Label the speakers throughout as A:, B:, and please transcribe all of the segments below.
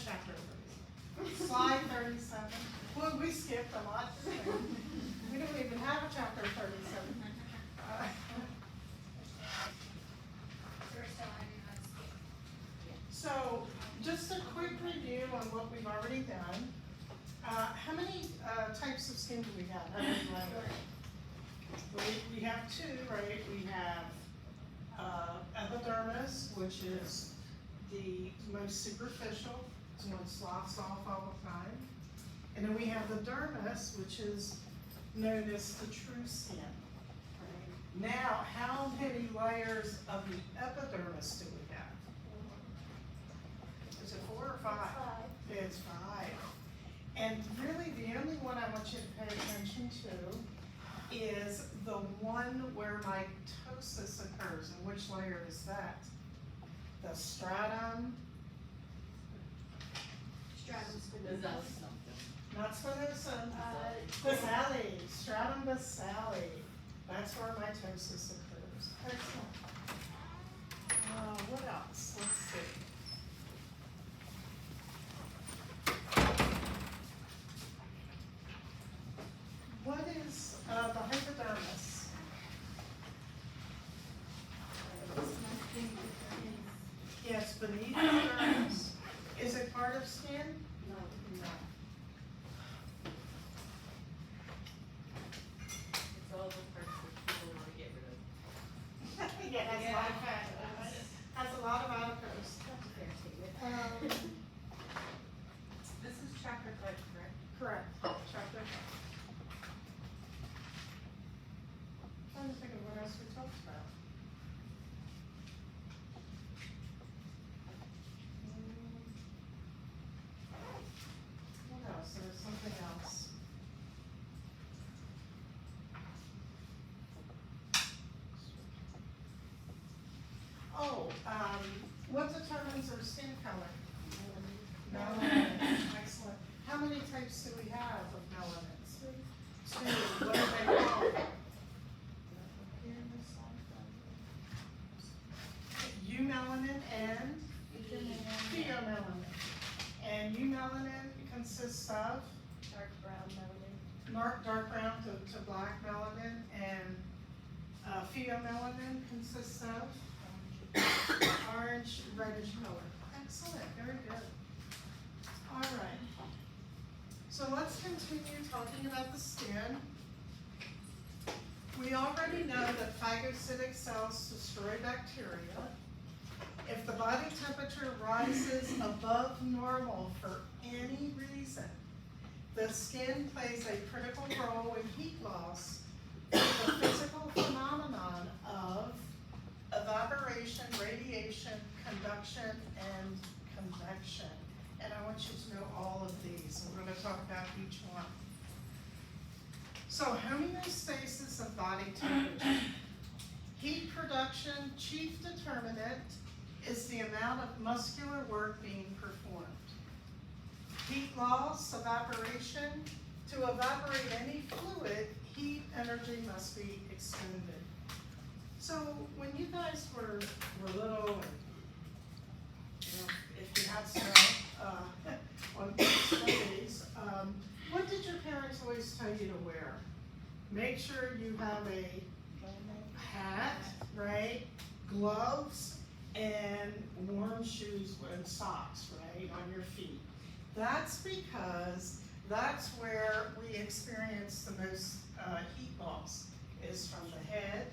A: chapter 37. Slide 37. Well, we skipped a lot. We don't even have a chapter 37. So, just a quick review on what we've already done. How many types of skin do we have? How many layers? We have two, right? We have epidermis, which is the most superficial. It's one sloughs off all the time. And then we have the dermis, which is known as the true skin. Right? Now, how many layers of the epidermis do we have? Is it 4 or 5? It's 5. And really, the only one I want you to pay attention to is the one where mitosis occurs. And which layer is that? The stratum.
B: Stratum spinosa.
A: Not spinosa. Basale. Stratum basale. That's where mitosis occurs. Excellent. What else? Let's see. What is the hypodermis? Yes, beneath the dermis. Is it part of skin?
B: No.
A: No.
C: It's all the parts that people want to get rid of.
A: Yeah, has a lot of fat. Has a lot of adipose.
B: That's a fair statement.
C: This is chapter 5, correct?
A: Correct. Chapter 5. Trying to think of what else we talked about. What else? There was something else. Oh, what determines our skin color? Melanin. Excellent. How many types do we have of melanins? 2. What are they called? Eumelanin and pheomelanin. And eumelanin consists of
B: Dark brown melanin.
A: dark brown to black melanin, and pheomelanin consists of orange, reddish color. Excellent, very good. All right. So let's continue talking about the skin. We already know that phagocytic cells destroy bacteria. If the body temperature rises above normal for any reason, the skin plays a critical role in heat loss through the physical phenomenon of evaporation, radiation, conduction, and convection. And I want you to know all of these. We're going to talk about each one. So homeostasis of body temperature. Heat production, chief determinant, is the amount of muscular work being performed. Heat loss, evaporation. To evaporate any fluid, heat energy must be expended. So when you guys were little, and if you had snow on snow days, what did your parents always tell you to wear? Make sure you have a hat, right? Gloves, and warm shoes and socks, right, on your feet. That's because that's where we experience the most heat loss, is from the head,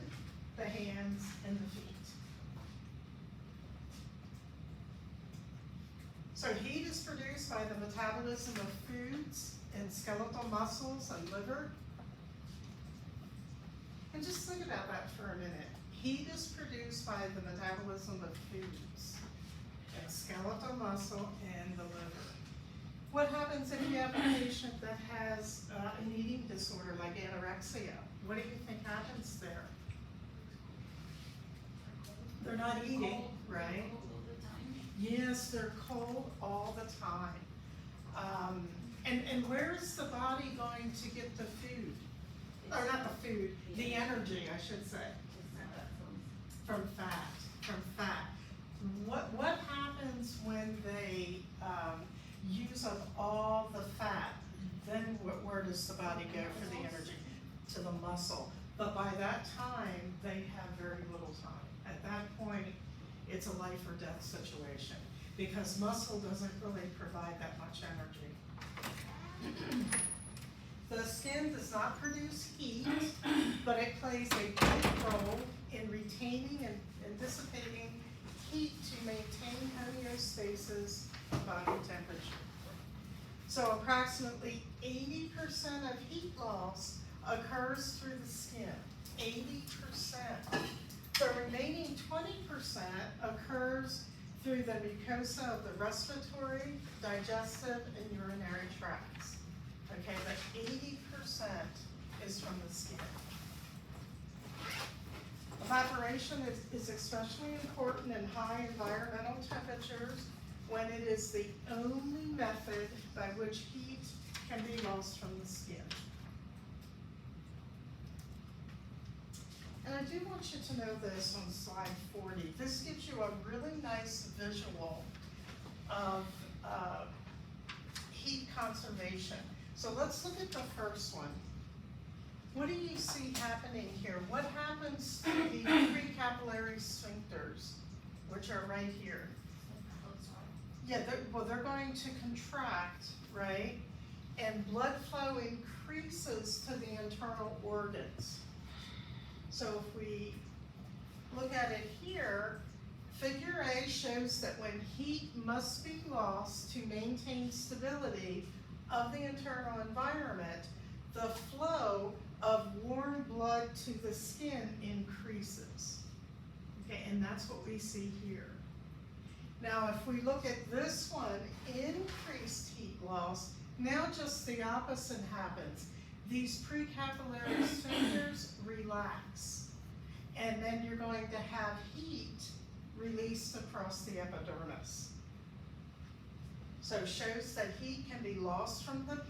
A: the hands, and the feet. So heat is produced by the metabolism of foods in skeletal muscles and liver. And just think about that for a minute. Heat is produced by the metabolism of foods in skeletal muscle and the liver. What happens if you have a patient that has an eating disorder like anorexia? What do you think happens there? They're not eating, right? Yes, they're cold all the time. And where is the body going to get the food? Or not the food, the energy, I should say. From fat, What happens when they does the body go for the energy? To the muscle. But by that time, they have very little time. At that point, it's a life or death situation, because muscle doesn't really provide that much energy. The skin does not produce heat, but it plays a big role in retaining and dissipating heat to maintain homeostasis of body temperature. So approximately 80% of heat loss occurs through the skin, 80%. The remaining 20% occurs through the mucosa of the respiratory, digestive, and urinary tracts. Okay, but 80% is from the skin. Evaporation is especially important in high environmental temperatures when it is the only method by which heat can be lost from the skin. And I do want you to know this on slide 40. This gives you a really nice visual of heat conservation. So let's look at the first one. What do you see happening here? What happens to the precapillary sphincters, which are right here? Yeah, they're going to contract, right? And blood flow increases to the internal organs. So if we look at it here, figure A shows that when heat must be lost to maintain stability of the internal environment, the flow of warm blood to the skin increases. Okay, and that's what we see here. Now, if we look at this one, increased heat loss, now just the opposite happens. These precapillary sphincters relax, and then you're going to have heat released across the epidermis. So it shows that heat can be lost from the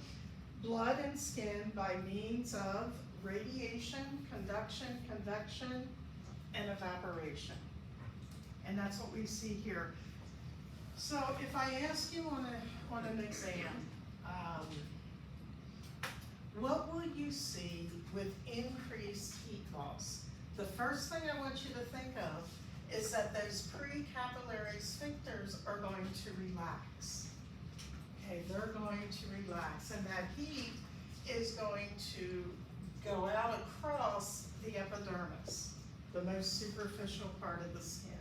A: blood and skin by means of radiation, conduction, convection, and evaporation. And that's what we see here. So if I ask you on an exam, what will you see with increased heat loss? The first thing I want you to think of is that those precapillary sphincters are going to relax. Okay, they're going to relax, and that heat is going to go out across the epidermis, the most superficial part of the skin.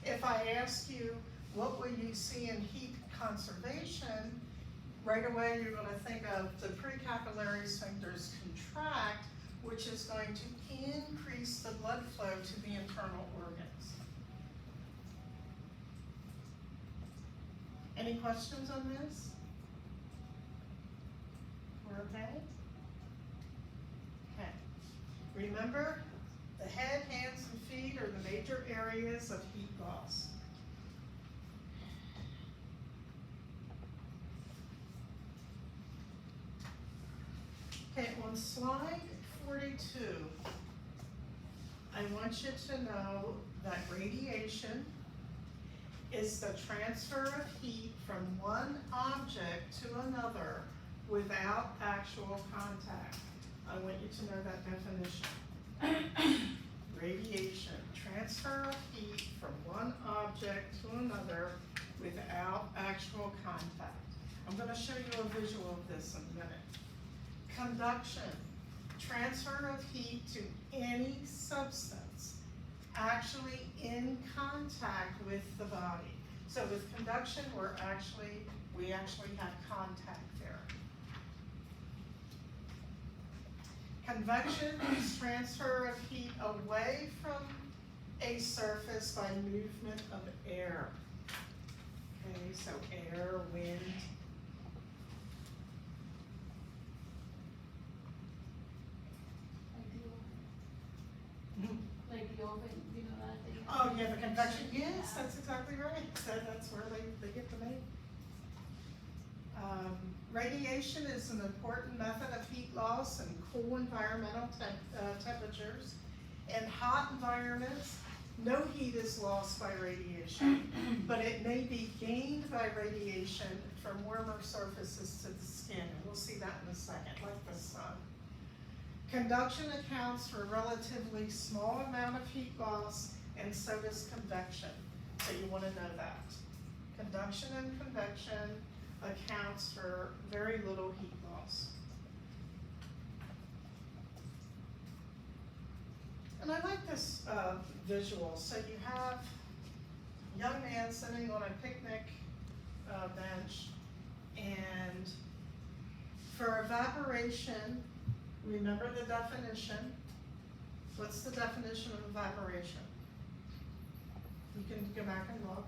A: If I ask you, what will you see in heat conservation? Right away, you're going to think of the precapillary sphincters contract, which is going to increase the blood flow to the internal organs. Any questions on this? We're okay? Okay. Remember, the head, hands, and feet are the major areas of heat loss. Okay, on slide 42, I want you to know that radiation is the transfer of heat from one object to another without actual contact. I want you to know that definition. Radiation, transfer of heat from one object to another without actual contact. I'm going to show you a visual of this in a minute. Conduction, transfer of heat to any substance actually in contact with the body. So with conduction, we actually have contact there. Convection is transfer of heat away from a surface by movement of air. Okay, so air, wind.
B: Like the oven, you know that thing?
A: Oh, yeah, the convection, yes, that's exactly right. So that's where they get the name. Radiation is an important method of heat loss in cool environmental temperatures. In hot environments, no heat is lost by radiation, but it may be gained by radiation from warmer surfaces to the skin, and we'll see that in a second, like the sun. Conduction accounts for a relatively small amount of heat loss, and so does convection, so you wanna know that. Conduction and convection accounts for very little heat loss. And I like this visual. So you have a young man sitting on a picnic bench, and for evaporation, remember the definition. What's the definition of evaporation? You can go back and look.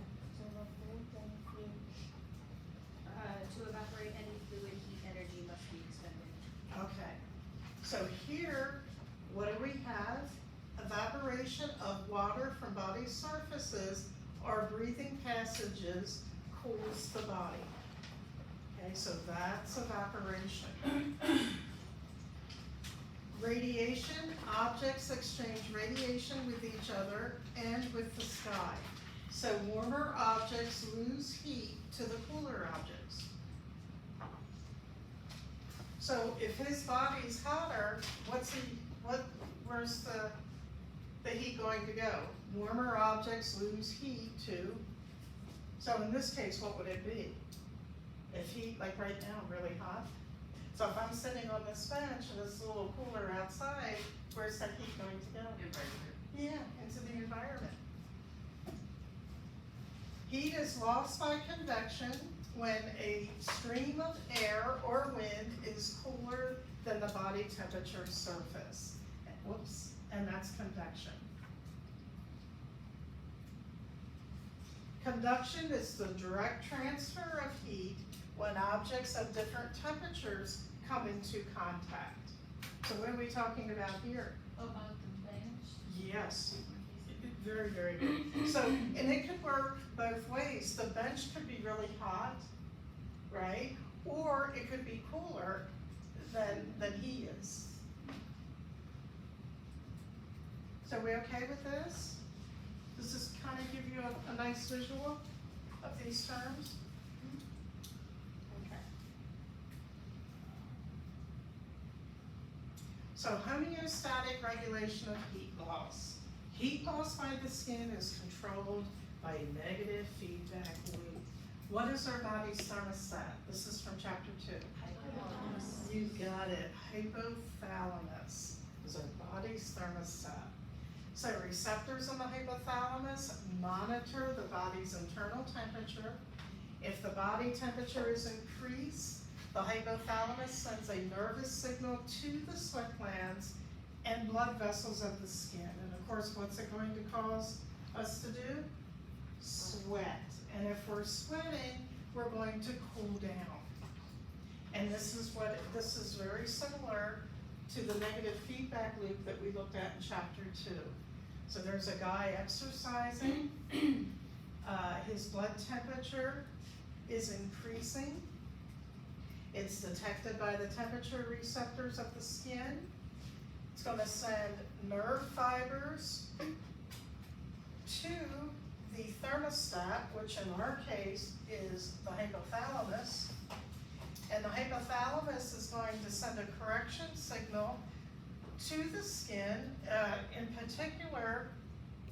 D: To evaporate any fluid, heat energy must be expended.
A: Okay, so here, what do we have? Evaporation of water from body surfaces or breathing passages cools the body. Okay, so that's evaporation. Radiation, objects exchange radiation with each other and with the sky. So warmer objects lose heat to the cooler objects. So if his body's hotter, where's the heat going to go? Warmer objects lose heat to, so in this case, what would it be? If heat, like right now, really hot? So if I'm sitting on this bench and it's a little cooler outside, where's that heat going to go?
C: Environment.
A: Yeah, into the environment. Heat is lost by convection when a stream of air or wind is cooler than the body temperature surface. Whoops, and that's convection. Conduction is the direct transfer of heat when objects of different temperatures come into contact. So what are we talking about here?
B: About the bench.
A: Yes, very, very good. So, and it could work both ways. The bench could be really hot, right? Or it could be cooler than he is. So we okay with this? Does this kind of give you a nice visual of these terms? Okay. So homeostatic regulation of heat loss. Heat loss by the skin is controlled by a negative feedback loop. What is our body's thermostat? This is from chapter 2. You got it. Hypothalamus is our body's thermostat. So receptors in the hypothalamus monitor the body's internal temperature. If the body temperature is increased, the hypothalamus sends a nervous signal to the sweat glands and blood vessels of the skin. And of course, what's it going to cause us to do? Sweat. And if we're sweating, we're going to cool down. And this is very similar to the negative feedback loop that we looked at in chapter 2. So there's a guy exercising, his blood temperature is increasing. It's detected by the temperature receptors of the skin. It's gonna send nerve fibers to the thermostat, which in our case is the hypothalamus. And the hypothalamus is going to send a correction signal to the skin. In particular,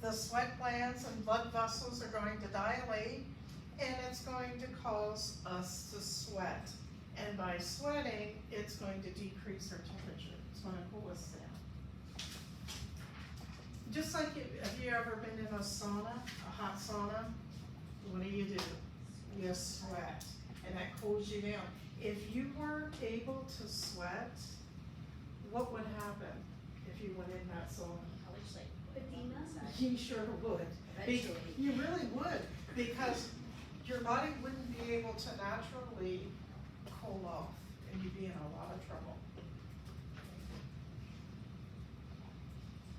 A: the sweat glands and blood vessels are going to dilate, and it's going to cause us to sweat. And by sweating, it's going to decrease our temperature. It's going to cool us down. Just like, have you ever been in a sauna, a hot sauna? What do? You sweat, and that cools you down. If you weren't able to sweat, what would happen if you went in that sauna?
D: Probably just like edema.
A: You sure would.
D: Eventually.
A: You really would, because your body wouldn't be able to naturally cool off, and you'd be in a lot of trouble.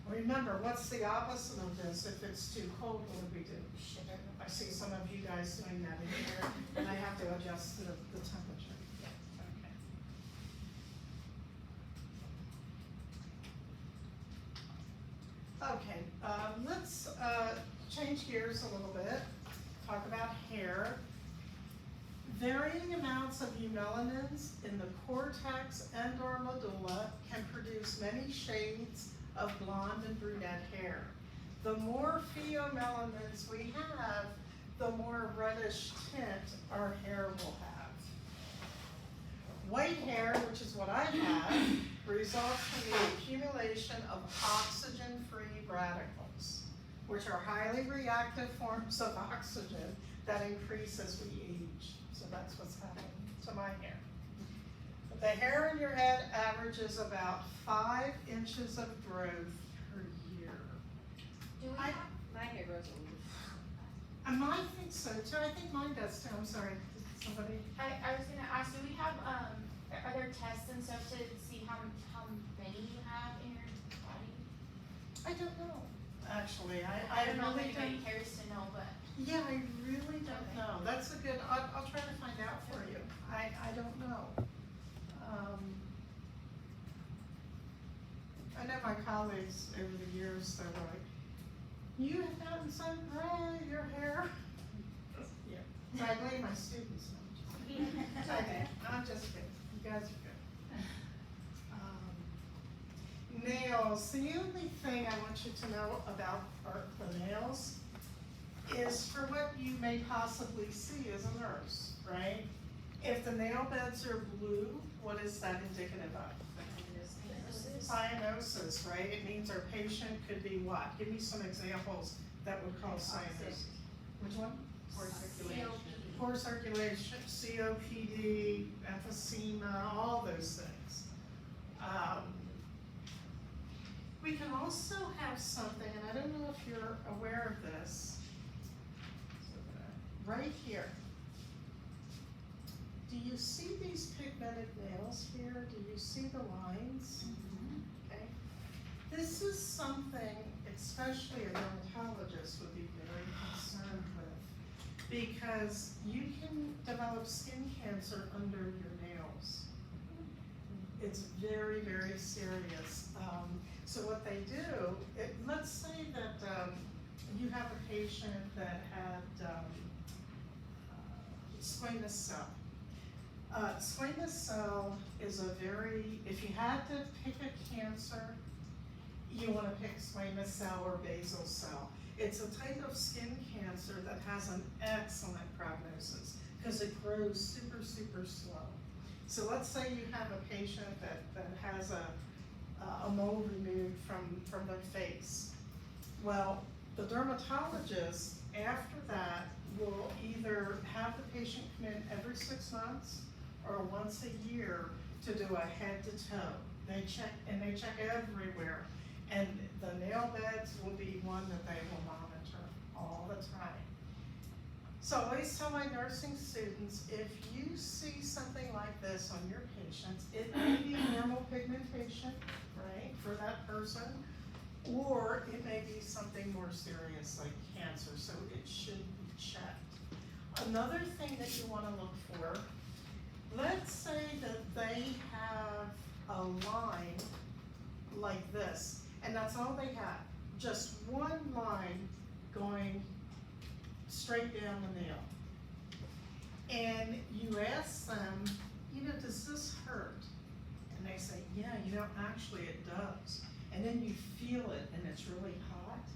A: Remember, what's the opposite of this? If it's too cold, what do we do?
D: Shiver.
A: I see some of you guys doing that in here, and I have to adjust the temperature. Okay. Okay, Let's change gears a little bit, talk about hair. Varying amounts of eumelanins in the cortex and or medulla can produce many shades of blonde and brunette hair. The more pheomelanins we have, the more reddish tint our hair will have. White hair, which is what I have, results from the accumulation of oxygen-free radicals, which are highly reactive forms of oxygen that increase as we age. So that's what's happening to my hair. The hair in your head averages about 5 inches of growth per year.
D: Do we
A: I-
D: have, my hair grows a little.
A: I think so too. I think mine does too. I'm sorry. Somebody?
B: I was gonna ask, do we have, are there tests and stuff to see how many you have in your body?
A: I don't know. Actually,
B: I don't know if
A: really
B: anybody
A: don't.
B: cares to know, but.
A: Yeah, I really don't
B: Okay.
A: know. That's a good, I'll try to find out for you. I don't know. I know my colleagues over the years, they're like, you have gotten so gray, your hair. Yeah, so I blame my students. No, I'm just kidding. You guys are good. Nails, the only thing I want you to know about the nails is for what you may possibly see as a nurse, right? If the nail beds are blue, what is that indicative of? Cyanosis, right? It means our patient could be what? Give me some examples that would cause cyanosis. Which one?
C: Poor circulation.
A: Poor circulation, COPD, emphysema, all those things. We can also have something, and I don't know if you're aware of this, right here. Do you see these pigmented nails here? Do you see the lines? Okay. This is something, especially a dermatologist would be very concerned with, because you can develop skin cancer under your nails. It's very, very serious. So what they do, let's say that you have a patient that had squamous cell. Squamous cell is a very, if you had to pick a cancer, you want to pick squamous cell or basal cell. It's a type of skin cancer that has an excellent prognosis because it grows super, super slow. So let's say you have a patient that has a mole removed from their face. Well, the dermatologist after that will either have the patient come in every 6 months or once a year to do a head to toe. They check everywhere. And the nail beds will be one that they will monitor all the time. So I always tell my nursing students, if you see something like this on your patients, it may be normal pigmentation, right, for that person, or it may be something more serious like cancer, so it should be checked. Another thing that you wanna look for, let's say that they have a line like this, and that's all they have, just one line going straight down the nail. And you ask them, does this hurt? And they say, yeah, actually it does. And then you feel it and it's really hot.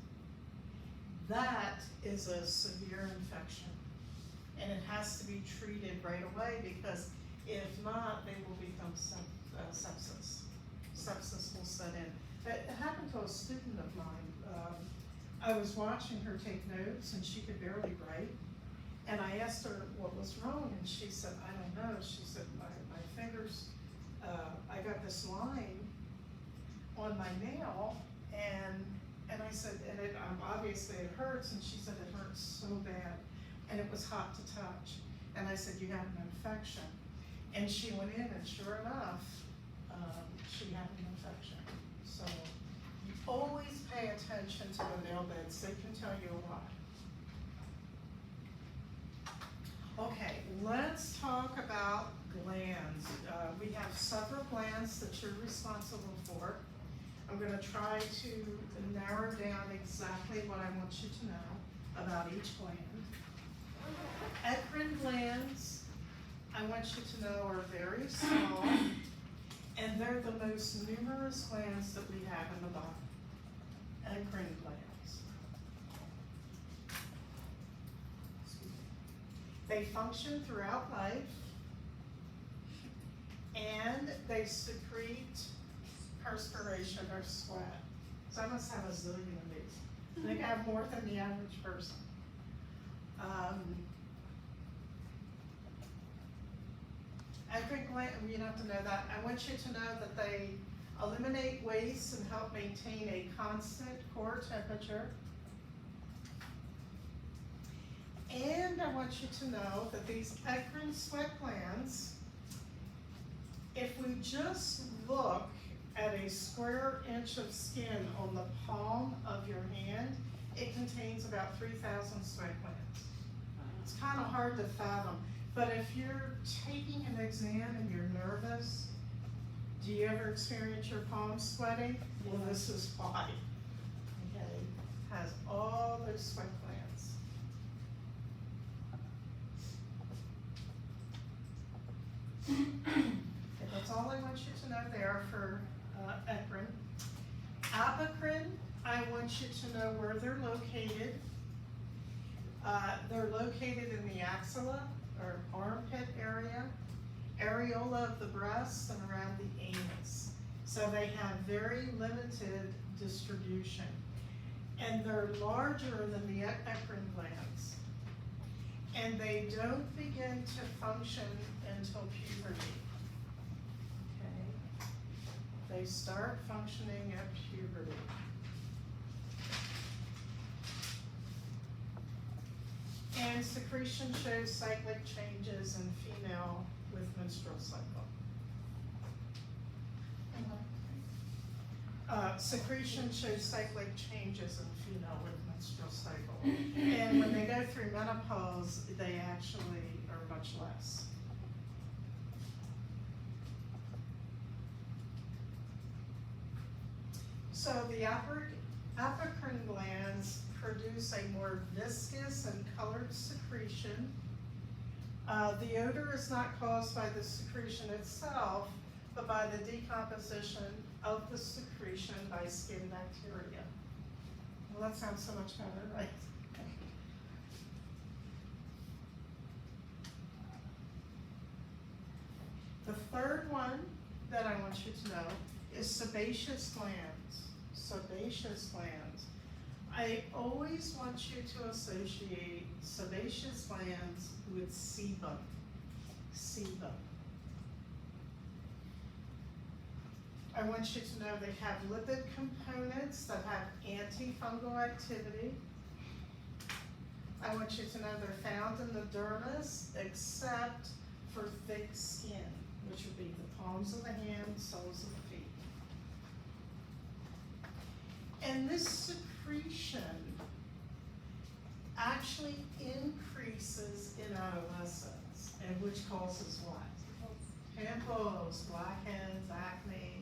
A: That is a severe infection. And it has to be treated right away because if not, they will become sepsis. Sepsis will set in. It happened to a student of mine. I was watching her take notes and she could barely write. And I asked her what was wrong and she said, I don't know. She said, my fingers, I got this line on my nail and I said, and it obviously it hurts, and she said it hurts so bad and it was hot to touch. And I said, you have an infection. And she went in and sure enough, she had an infection. So you always pay attention to the nail beds, they can tell you a lot. Okay, let's talk about glands. We have several glands that you're responsible for. I'm gonna try to narrow down exactly what I want you to know about each gland. Eccrine glands, I want you to know, are very small, and they're the most numerous glands that we have in the body. Eccrine glands. They function throughout life, and they secrete perspiration or sweat. So I must have a zillion of these. I think I have more than the average person. Eccrine gland, you don't have to know that. I want you to know that they eliminate waste and help maintain a constant core temperature. And I want you to know that these eccrine sweat glands, if we just look at a square inch of skin on the palm of your hand, it contains about 3,000 sweat glands. It's kind of hard to fathom, but if you're taking an exam and you're nervous, do you ever experience your palms sweating? Well, this is why. Okay, has all those sweat glands. Okay, that's all I want you to know there for eccrine. Apocrine, I want you to know where they're located. They're located in the axilla or armpit area, areola of the breast, and around the anus. So they have very limited distribution. And they're larger than the eccrine glands. And they don't begin to function until puberty. Okay? They start functioning at puberty. And secretion shows cyclic changes in female with menstrual cycle. Secretion shows cyclic changes in female with menstrual cycle. And when they go through menopause, they actually are much less. So the apocrine glands produce a more viscous and colored secretion. The odor is not caused by the secretion itself, but by the decomposition of the secretion by skin bacteria. Well, that sounds so much better, right? The third one that I want you to know is sebaceous glands. Sebaceous glands. I always want you to associate sebaceous glands with sebum. Sebum. I want you to know they have lipid components that have antifungal activity. I want you to know they're found in the dermis except for thick skin, which would be the palms of the hand, soles of the feet. And this secretion actually increases in adolescence, and which causes what? Pimples, blackheads, acne.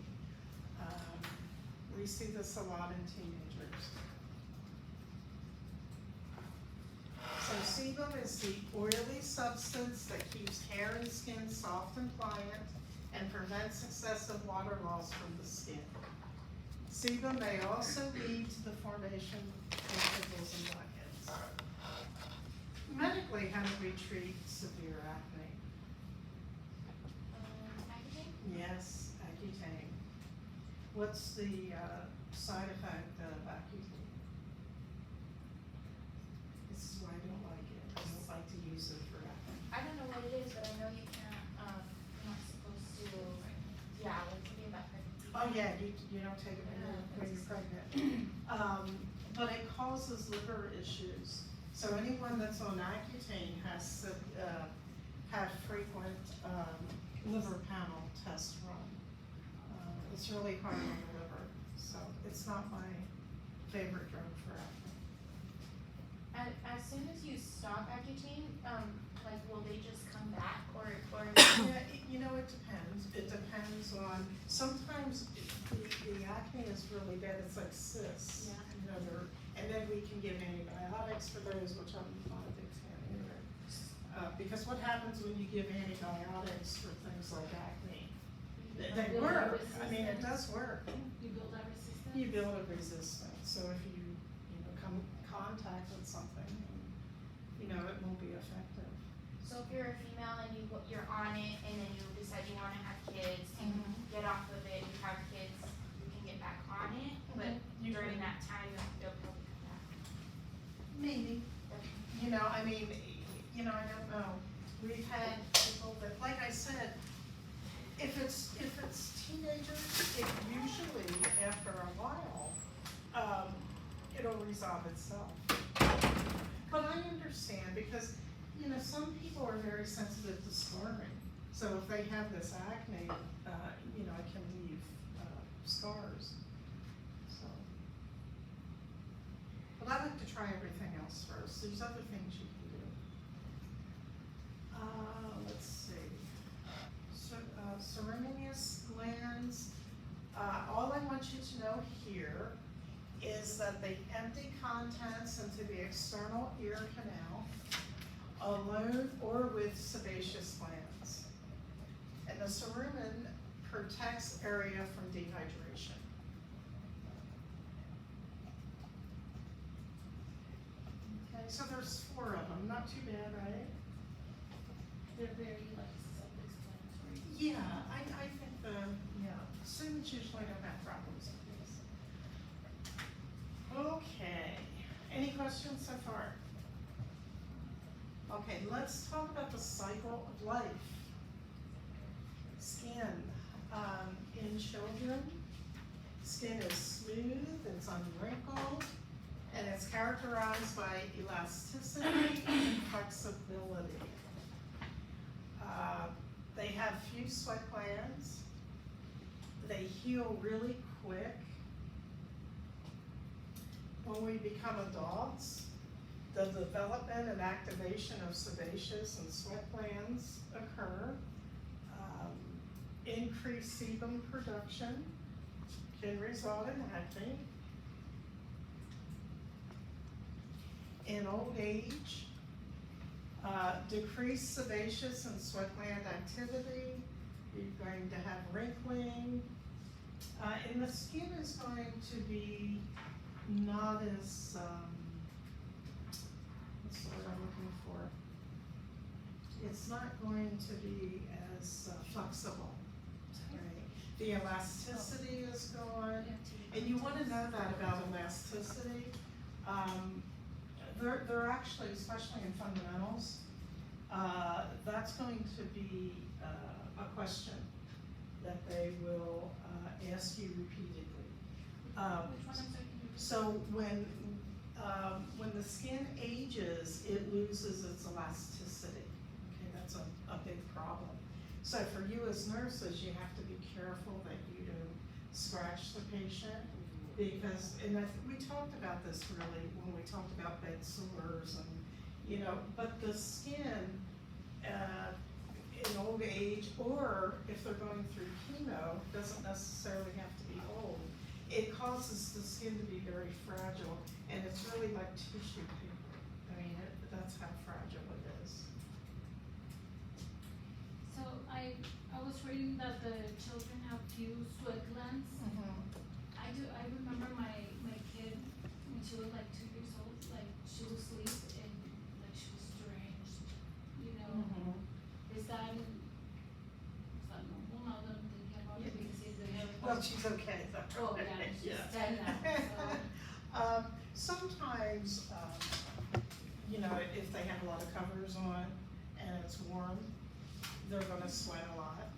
A: We see this a lot in teenagers. So sebum is the oily substance that keeps hair and skin soft and pliant and prevents excessive water loss from the skin. Sebum may also lead to the formation of pimples and blackheads. Medically, how do we treat severe acne?
B: Accutane?
A: Yes, Accutane. What's the side effect of Accutane? This is why I don't like it. I don't like to use it for acne.
B: I don't know what it is, but I know you can't, you're not supposed to, yeah, like to be about pregnancy.
A: Oh, yeah, you don't take it when you're pregnant. But it causes liver issues. So anyone that's on Accutane has to have frequent liver panel tests run. It's really hard on the liver, so it's not my favorite drug for acne.
B: As soon as you stop Accutane, like, will they just come back, or?
A: Yeah, you know, it depends. It depends on, sometimes the acne is really bad, it's like cysts.
B: Yeah.
A: You know, and then we can give antibiotics for those, which I'm not a big fan either. Because what happens when you give antibiotics for things like acne? They
B: Build that
A: work, I mean, it does work.
B: You build that resistance?
A: You build a resistance, so if you come in contact with something, it won't be effective.
B: So if you're a female and you're on it and then you decide you wanna have kids and get off of it, you have kids, you can get back on it, but
A: You
B: during
A: can-
B: that time, you'll probably come back.
A: Maybe. I don't know. We've had people that, like I said, if it's teenagers, it usually, after a while, it'll resolve itself. But I understand, because, some people are very sensitive to scarring. So if they have this acne, it can leave, scars, so. But I like to try everything else first, there's other things you can do. Let's see. Ceruminous glands, all I want you to know here is that they empty contents into the external ear canal, alone or with sebaceous glands. And the cerumen protects area from dehydration. Okay, so there's 4 of them, not too bad, right?
B: They're very like self-explanatory.
A: Yeah, I think students usually don't have problems with these. Okay, any questions so far? Okay, let's talk about the cycle of life. Skin, in children, skin is smooth, it's unwrinkled, and it's characterized by elasticity and flexibility. They have few sweat glands. They heal really quick. When we become adults, the development and activation of sebaceous and sweat glands occur. Increased sebum production can result in acne. In old age, decreased sebaceous and sweat gland activity, you're going to have wrinkling, and the skin is going to be not as, what's the word I'm looking for? It's not going to be as flexible, right? The elasticity is gone, and you wanna know that about elasticity. They're actually, especially in fundamentals, that's going to be a question that they will ask you repeatedly.
B: Which one I'm sorry?
A: So when the skin ages, it loses its elasticity. Okay, that's a big problem. So for you as nurses, you have to be careful that you don't scratch the patient, because, and we talked about this really when we talked about bed sores and, but the skin, in old age, or if they're going through chemo, doesn't necessarily have to be old. It causes the skin to be very fragile, and it's really like tissue paper. I mean, that's how fragile it is.
E: So I was reading that the children have few sweat glands. I remember my kid when she was like 2 years old, like she would sleep and like she was drenched, Is that normal now that I'm thinking about it? Because if they have
A: Well, she's okay though.
E: oh yeah, she's
A: Yeah.
E: 10 now, so.
A: Sometimes, if they have a lot of covers on and it's warm, they're gonna sweat a lot.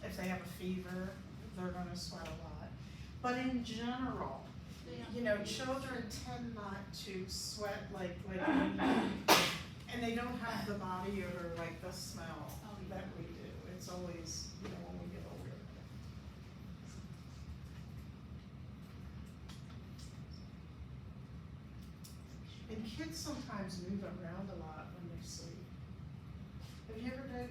A: If they have a fever, they're gonna sweat a lot. But in general, children tend not to sweat like we do, and they don't have the body odor like the smell that we do. It's always, when we get older. And kids sometimes move around a lot when they sleep. Have you ever done,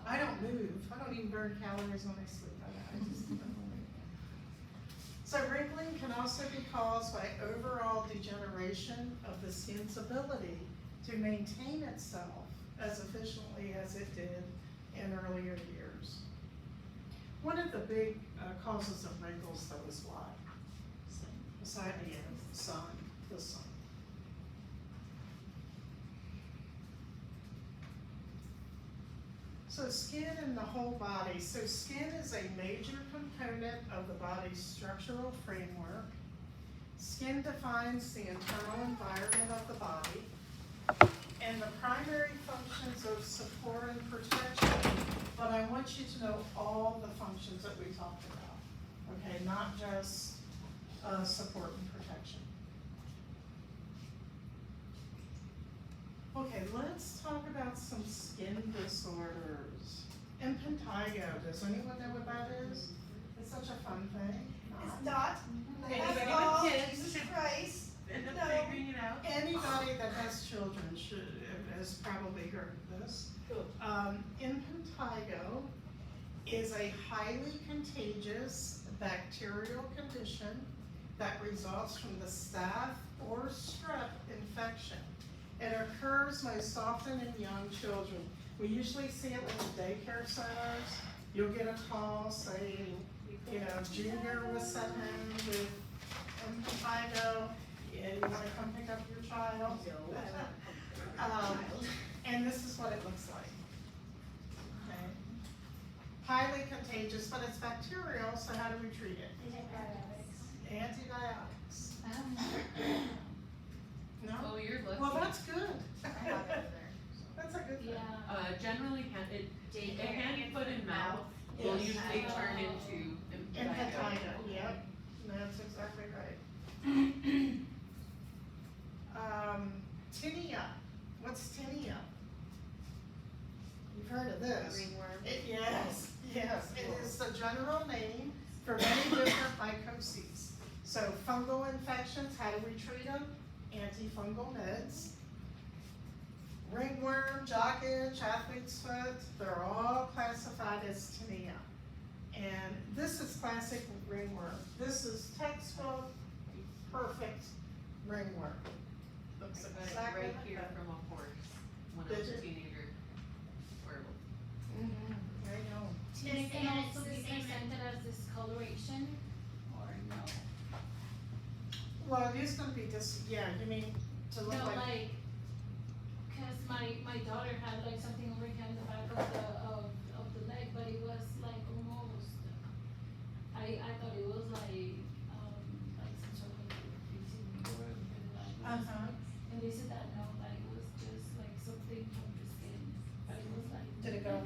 A: I don't move, I don't even burn calories when I sleep. I just don't really. So wrinkling can also be caused by overall degeneration of the skin's ability to maintain itself as efficiently as it did in earlier years. One of the big causes of wrinkles though is what? Besides the sun, the sun. So skin in the whole body. So skin is a major component of the body's structural framework. Skin defines the internal environment of the body and the primary functions of support and protection. But I want you to know all the functions that we talked about, okay? Not just support and protection. Okay, let's talk about some skin disorders. Impetigo, does anyone know what that is? It's such a fun thing.
F: It's not.
C: Anybody
F: Oh,
C: with kids
F: Jesus
C: should
F: Christ.
C: end up
F: No.
C: figuring it out.
A: Anybody that has children has probably heard of this.
C: Cool.
A: Impetigo is a highly contagious bacterial condition that results from the staph or strep infection. It occurs most often in young children. We usually see it in the daycare centers. You'll get a call saying, you know, Junior was sent home with impetigo, and you wanna come pick up your child? And this is what it looks like. Okay. Highly contagious, but it's bacterial, so how do we treat it? Antibiotics. No?
C: Oh, you're lucky.
A: Well, that's good.
B: I have it there.
A: That's a good thing.
E: Yeah.
C: Generally, a hand, foot, and mouth will
A: Yes.
C: usually turn into
A: Impetigo, yep, that's exactly right. Tinea, what's tinea? You've heard of this?
F: Ringworm.
A: Yes, it is the general name for many different mycoses. So fungal infections, how do we treat them? Antifungal meds. Ringworm, jock itch, athlete's foot, they're all classified as tinea. And this is classic ringworm. This is textbook, perfect ringworm. Looks
C: I got it
A: exactly
C: right
A: like
C: here
A: that.
C: from a horse when I was
A: Did
C: a
A: you?
C: teenager. Horrible.
A: There you go.
E: It can also
B: It's
E: be
B: the same-
E: presented as discoloration, or no?
A: Well, it is gonna be just, yeah, you mean to look
E: No,
A: like,
E: like, cause my daughter had like something over here in the back of the leg, but it was like almost, I thought it was like some sort of disease or
A: Uh-huh.
E: and they said that no, that it was just like something from the skin, but it was like.
A: did it go?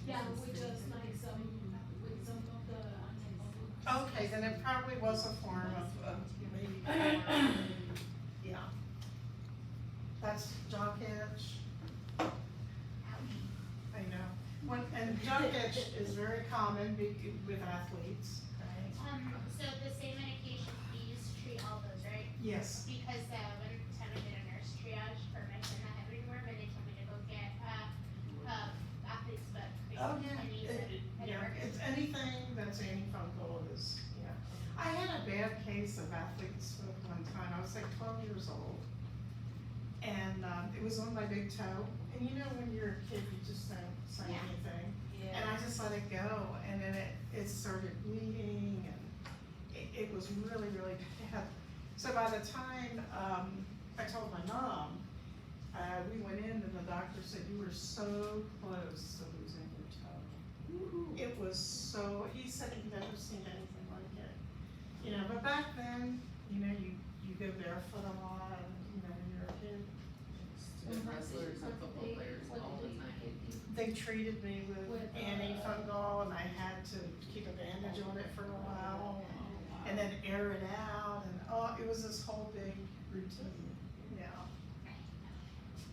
E: Yeah, with just like with some of the antifungal.
A: Okay, then it probably was a form of maybe, yeah. That's jock itch. I know. And jock itch is very common with athletes, right?
G: So the same medication we use to treat all those, right?
A: Yes.
G: Because one time I did a nurse triage for my son that had ringworm, and they told me to go get athlete's foot.
A: Oh, yeah.
G: And use it. And it
A: Yeah,
G: worked.
A: it's anything that's antifungal is, yeah. I had a bad case of athlete's foot one time. I was like 12 years old. And it was on my big toe. And you know when you're a kid, you just don't say
G: Yeah.
A: anything. And I just let it go. And then it started bleeding and it was really, really bad. So by the time I told my mom, we went in and the doctor said, you were so close to losing your toe. It was so, he said he'd never seen anything like it. You know, but back then, you know, you go barefoot a lot, you know, when you're a kid.
C: And wrestlers and football players all the time.
A: They treated me with
E: With,
A: antifungal and I had to keep a bandage on it for a while and then air it out and it was this whole big routine, yeah.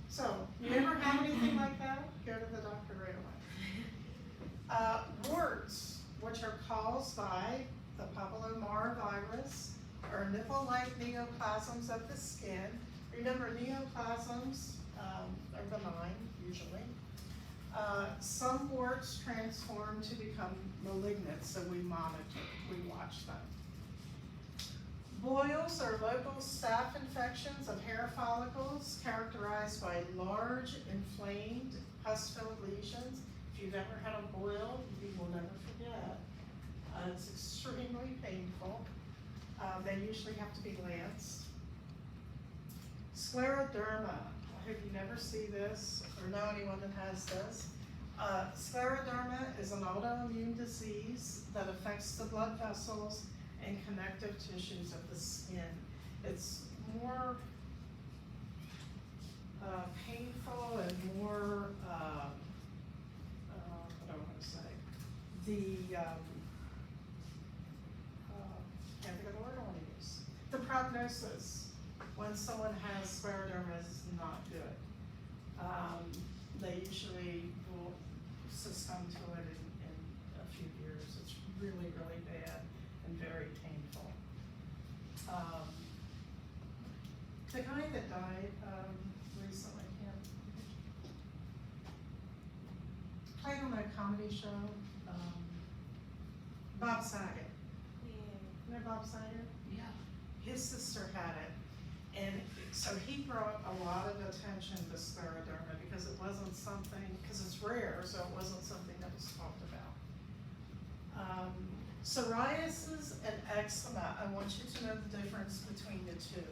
A: So, you ever have anything like that? Go to the doctor right away. Warts, which are caused by the papillomavirus or nipple-like neoplasms of the skin. Remember, neoplasms are benign usually. Some warts transform to become malignant, so we monitor, we watch them. Boils are local staph infections of hair follicles characterized by large, inflamed, pus-filled lesions. If you've ever had a boil, you will never forget. It's extremely painful. They usually have to be lanced. Scleroderma. I hope you never see this or know anyone that has this. Scleroderma is an autoimmune disease that affects the blood vessels and connective tissues of the skin. It's more painful and more, what do I want to say? Can't think of the word I want to use. The prognosis when someone has scleroderma is not good. They usually will succumb to it in a few years. It's really, really bad and very painful. The guy that died recently, played on a comedy show, Bob Saget. You know Bob Saget?
E: Yeah.
A: His sister had it, and so he brought a lot of attention to scleroderma because it wasn't something, because it's rare, so it wasn't something that was talked about. Psoriasis and eczema, I want you to know the difference between the two.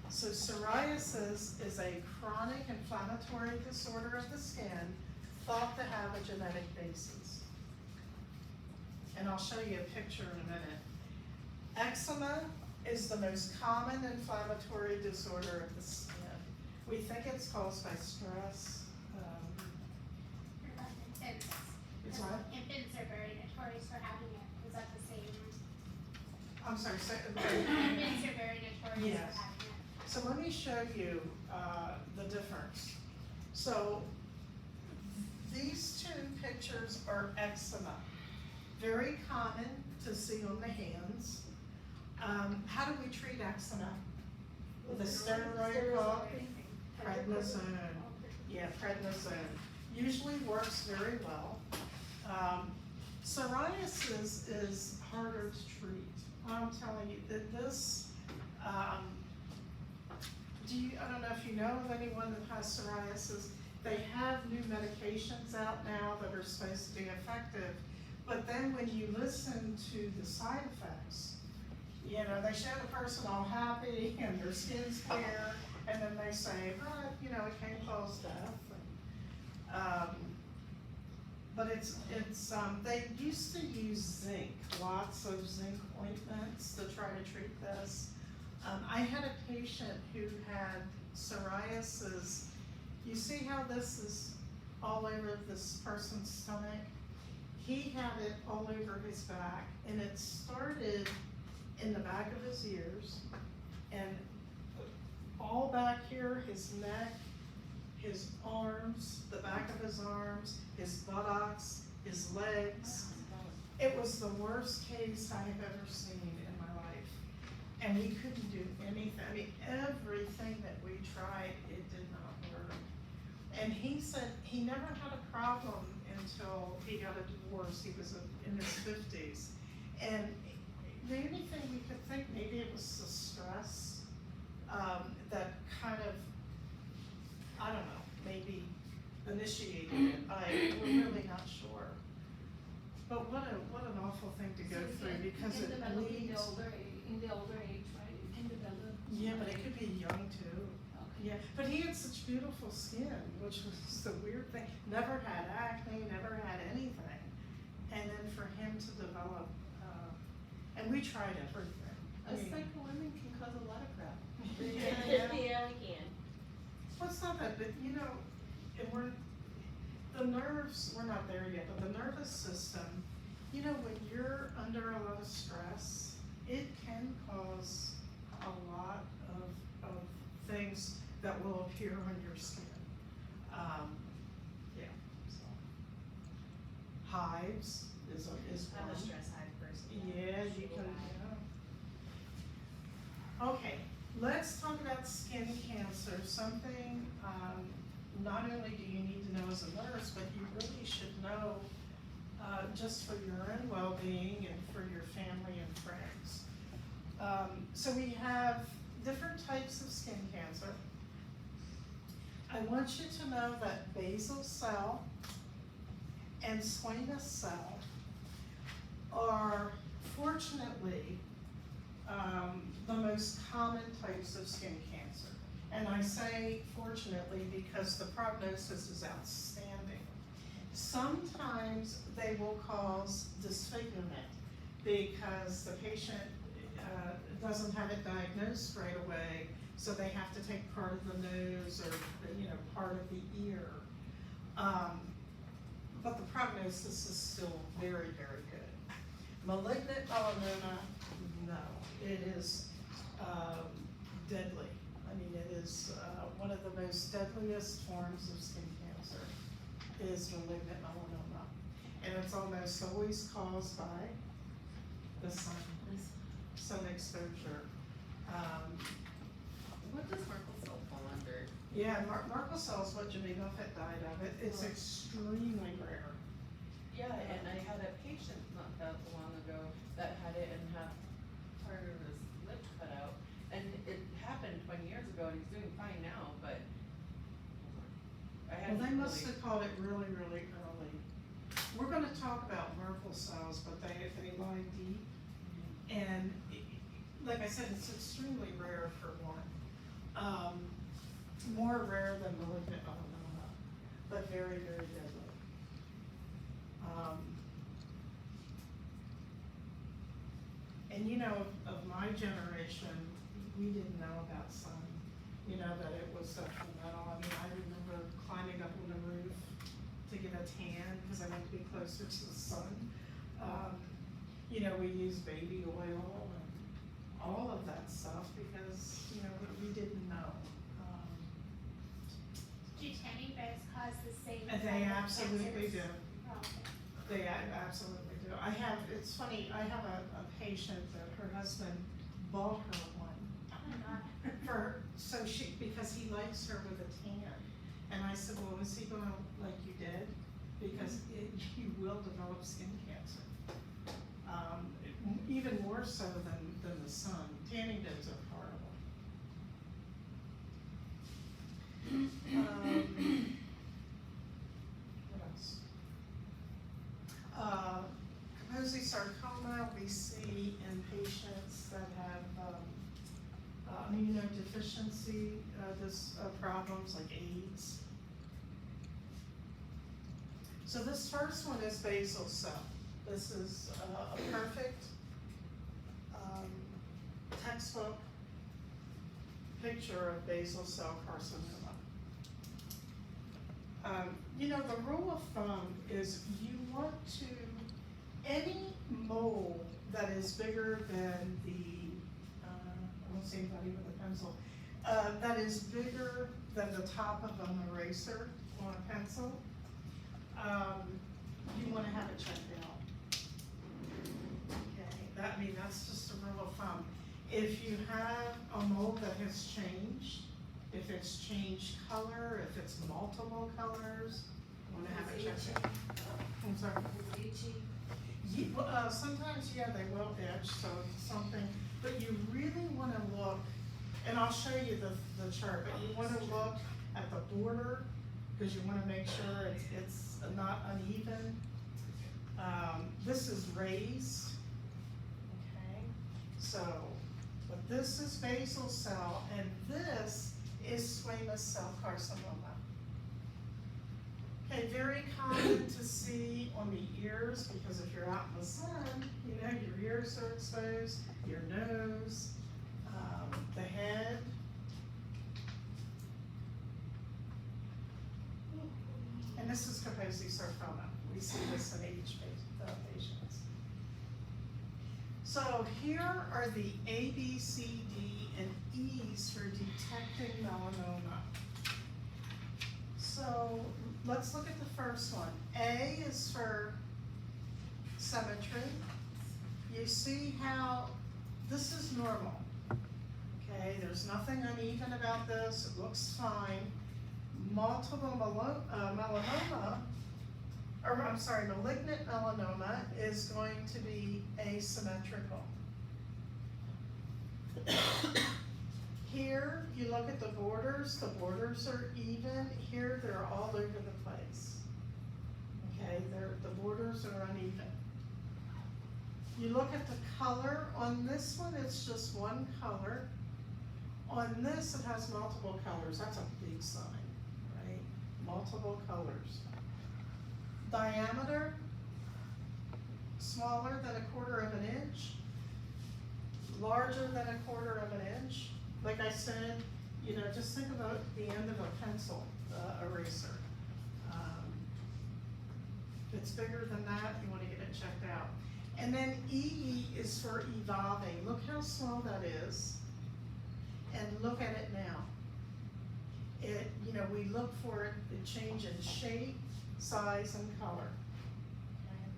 A: So psoriasis is a chronic inflammatory disorder of the skin thought to have a genetic basis. And I'll show you a picture in a minute. Eczema is the most common inflammatory disorder of the skin. We think it's caused by stress.
G: Infants.
A: It's what?
G: Infants are very notorious for having it. Is that the same?
A: I'm sorry,
G: Infants are very notorious
A: Yes.
G: for having it.
A: so let me show you the difference. So these two pictures are eczema. Very common to see on the hands. How do we treat eczema? With a steroid called prednisone. Yeah, prednisone. Usually works very well. Psoriasis is harder to treat. I'm telling you that this, I don't know if you know of anyone that has psoriasis. They have new medications out now that are supposed to be effective, but then when you listen to the side effects, you know, they show the person all happy and their skin's clear, and then they say, but, you know, it can cause death. But they used to use zinc, lots of zinc ointments to try to treat this. I had a patient who had psoriasis. You see how this is all over this person's stomach? He had it all over his back, and it started in the back of his ears, and all back here, his neck, his arms, the back of his arms, his buttocks, his legs. It was the worst case I have ever seen in my life. And we couldn't do anything. I mean, everything that we tried, it did not work. And he said he never had a problem until he got a divorce. He was in his 50s. And the only thing we could think, maybe it was the stress that kind of, I don't know, maybe initiated it. We're really not sure. But what an awful thing to go through, because it leads.
E: In the older age, right? It can develop.
A: Yeah, but it could be young too.
E: Okay.
A: Yeah, but he had such beautiful skin, which was the weird thing. Never had acne, never had anything. And then for him to develop, and we tried everything. I
C: Us
A: mean,
C: psycho women can cause a lot of crap.
A: Yeah.
C: Yeah, we can.
A: well, it's not that, but you know, and the nerves, we're not there yet, but the nervous system, you know, when you're under a lot of stress, it can cause a lot of things that will appear on your skin. Yeah, so. Hives is
C: I'm
A: one.
C: a stress hive person.
A: Yeah, you can, yeah. Okay, let's talk about skin cancer, something, not only do you need to know as a nurse, but you really should know, just for your own well-being and for your family and friends. So we have different types of skin cancer. I want you to know that basal cell and squamous cell are fortunately the most common types of skin cancer. And I say fortunately because the prognosis is outstanding. Sometimes they will cause disfigurement because the patient doesn't have it diagnosed right away, so they have to take part of the nose or, part of the ear. But the prognosis is still very, very good. Malignant melanoma, no, it is deadly. I mean, it is one of the most deadliest forms of skin cancer is malignant melanoma. And it's almost always caused by the sun exposure.
C: What does Merkel cell fall under?
A: Yeah, Merkel cell is what Jimmy Buffett died of. It's extremely rare.
C: Yeah, and I had a patient not that long ago that had it and had part of his lip cut out. And it happened 20 years ago and he's doing fine now, but I
A: Well,
C: hadn't
A: they must
C: really.
A: have caught it really, really early. We're gonna talk about Merkel cells, but they lie deep. And like I said, it's extremely rare for one. More rare than malignant melanoma, but very, very deadly. And of my generation, we didn't know about sun, that it was detrimental. I mean, I remember climbing up on the roof to get a tan because I wanted to be closer to the sun. We used baby oil and all of that stuff because, we didn't know.
G: Do tanning beds cause the same?
A: And they
G: kind of
A: absolutely do.
G: cancers? Oh, okay.
A: They absolutely do. It's funny, I have a patient that her husband bought her one
G: Oh my God.
A: because he likes her with a tan. And I said, well, is he gonna like you dead? Because you will develop skin cancer. Even more so than the sun. Tanning beds are horrible. What else? Kaposi sarcoma we see in patients that have immunodeficiency problems like AIDS. So this first one is basal cell. This is a perfect textbook picture of basal cell carcinoma. The rule of thumb is you want to, any mole that is bigger than I won't say anybody with a pencil, that is bigger than the top of an eraser on a pencil, you want to have it checked out. Okay, that's just a rule of thumb. If you have a mole that has changed, if it's changed color, if it's multiple colors, you want to have it checked out. I'm sorry. Sometimes, they will itch, so it's something, but you really want to look, and I'll show you the chart, but you want to look at the border, because you want to make sure it's not uneven. This is raised, okay? But this is basal cell, and this is squamous cell carcinoma. Okay, very common to see on the ears, because if you're out in the sun, your ears are exposed, your nose, the head. And this is Kaposi sarcoma. We see this in AIDS patients. So here are the A, B, C, D, and E's for detecting melanoma. So let's look at the first one. A is for symmetry. You see how this is normal. Okay, there's nothing uneven about this. It looks fine. melanoma, or I'm sorry, malignant melanoma is going to be asymmetrical. Here, you look at the borders are even. Here, they're all over the place. Okay, the borders are uneven. You look at the color, on this one, it's just one color. On this, it has multiple colors. That's a big sign, right? Multiple colors. Diameter, smaller than 1/4 of an inch, larger than 1/4 of an inch. Like I said, you know, just think about the end of a pencil eraser. If it's bigger than that, you wanna get it checked out. And then E is for evolving. Look how small that is. And look at it now. You know, we look for it to change in shape, size, and color. Okay.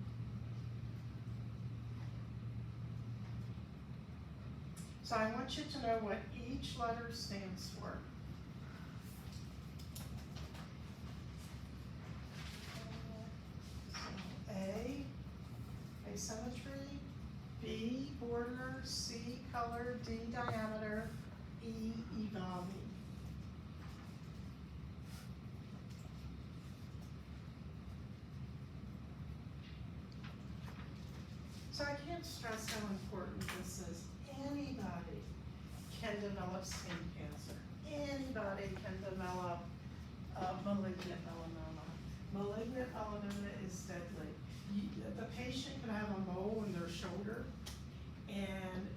A: So I want you to know what each letter stands for. So A, asymmetry, B, border, C, color, D, diameter, E, evolving. So I can't stress how important this is. Anybody can develop skin cancer. Anybody can develop malignant melanoma. Malignant melanoma is deadly. The patient can have a mole in their shoulder and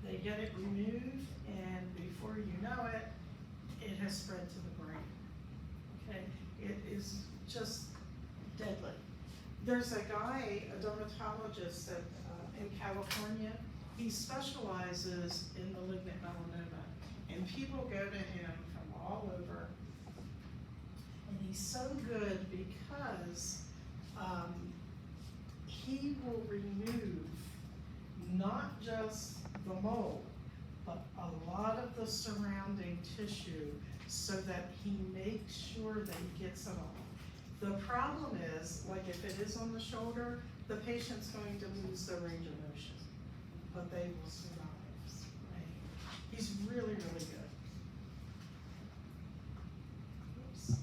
A: they get it removed, and before you know it, it has spread to the brain. Okay, it is just deadly. There's a guy, a dermatologist that, in California, he specializes in malignant melanoma, and people go to him from all over. And he's so good because he will remove not just the mole, but a lot of the surrounding tissue so that he makes sure that he gets it all. The problem is, like if it is on the shoulder, the patient's going to lose their range of motion, but they will survive, right? He's really, really good. Oops.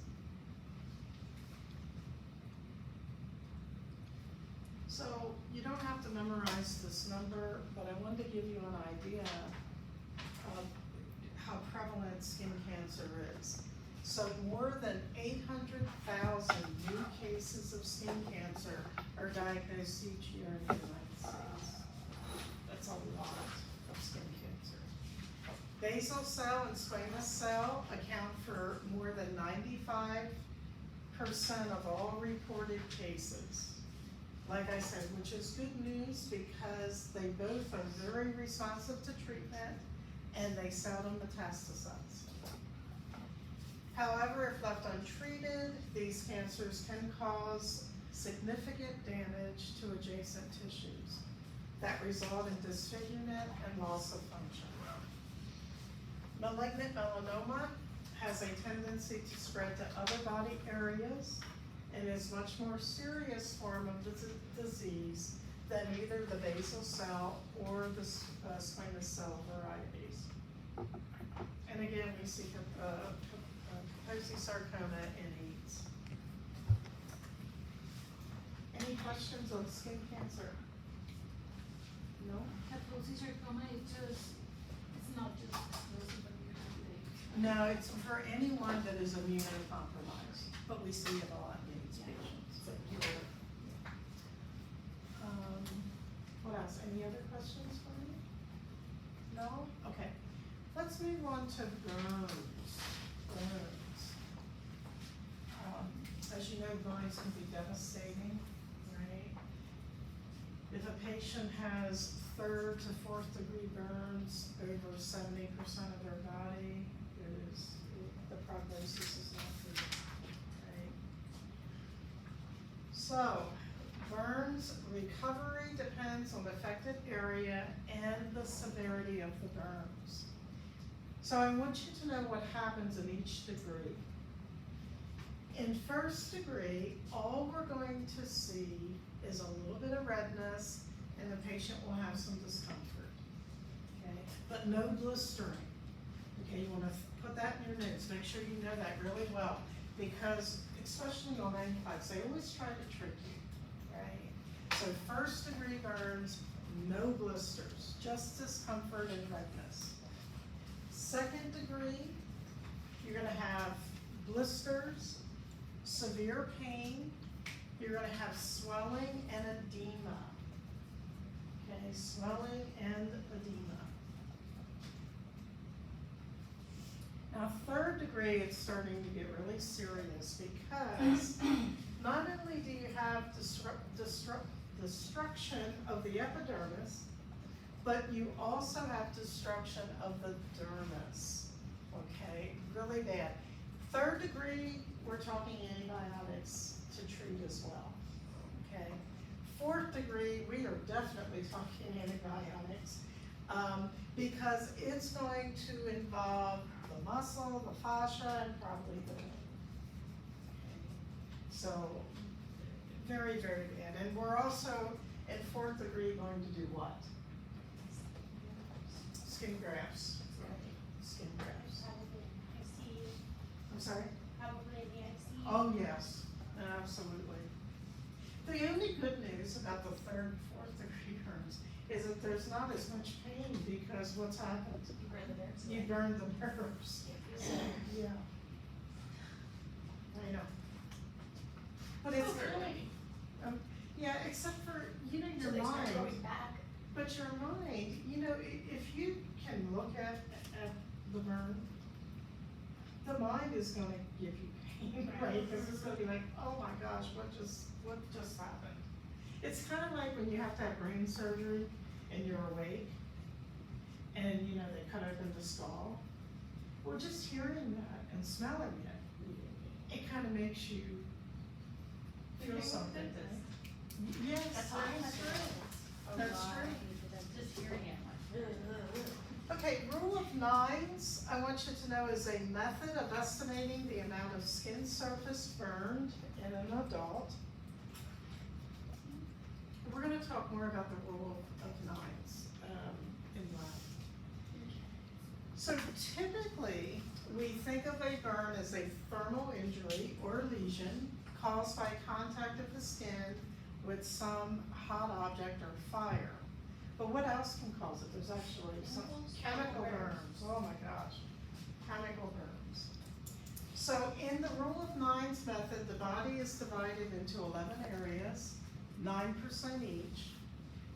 A: So you don't have to memorize this number, but I wanted to give you an idea of how prevalent skin cancer is. So more than 800,000 new cases of skin cancer are diagnosed each year in the United States. That's a lot of skin cancer. Basal cell and squamous cell account for more than 95% of all reported cases. Like I said, which is good news because they both are very responsive to treatment and they seldom metastasize. However, if left untreated, these cancers can cause significant damage to adjacent tissues that result in disfigurement and loss of function. Malignant melanoma has a tendency to spread to other body areas and is much more serious form of disease than either the basal cell or the squamous cell varieties. And again, we see Kaposi sarcoma in AIDS. Any questions on skin cancer? No?
E: Kaposi sarcoma, it's not just explosive, but you have
A: No, it's for anyone that is immunocompromised, but we see it a lot in AIDS patients. But what else? Any other questions for me? No? Okay. Let's move on to burns. As you know, burns can be devastating, right? If a patient has 3rd to 4th degree burns over 70% of their body, the prognosis is not good, right? So, burns recovery depends on the affected area and the severity of the burns. So I want you to know what happens in each degree. in first degree, all we're going to see is a little bit of redness and the patient will have some discomfort, okay? But no blistering, okay? You wanna put that in your notes, make sure you know that really well, because especially on antibiotics, they always try to trick you, right? So first degree burns, no blisters, just discomfort and redness. Second degree, you're gonna have blisters, severe pain, you're gonna have swelling and edema. Okay, swelling and edema. Now, third degree, it's starting to get really serious because not only do you have destruction of the epidermis, but you also have destruction of the dermis, okay? Really bad. Third degree, we're talking antibiotics to treat as well, okay? Fourth degree, we are definitely talking antibiotics because it's going to involve the muscle, the fascia, and probably the bone. So, very, very bad. And we're also, in fourth degree, going to do what? Skin grafts. Skin grafts.
G: Probably in ICU,
A: I'm sorry?
G: probably in the ICU.
A: Oh, yes, absolutely. The only good news about the third, fourth degree burns is that there's not as much pain because what's happened?
C: You burn the nerves
A: You
C: away.
A: burned the nerves. Yeah. I know. But it's, yeah, except for, you know, your mind.
G: Back.
A: But your mind, you know, if you can look at the burn, the mind is gonna give you pain, right? Because it's gonna be like, oh my gosh, what just happened? It's kind of like when you have to have brain surgery and you're awake, and you know, they cut open the skull. Well, just hearing that and smelling it kind of makes you feel something. Yes, that's true. That's true.
C: Just hearing it, like,
A: Okay, rule of nines, I want you to know, is a method of estimating the amount of skin surface burned in an adult. We're gonna talk more about the rule of nines in lab. So typically, we think of a burn as a thermal injury or lesion caused by contact of the skin with some hot object or fire. But what else can cause it? There's actually some chemical burns. Oh my gosh, chemical burns. So in the rule of nines method, the body is divided into 11 areas, 9% each,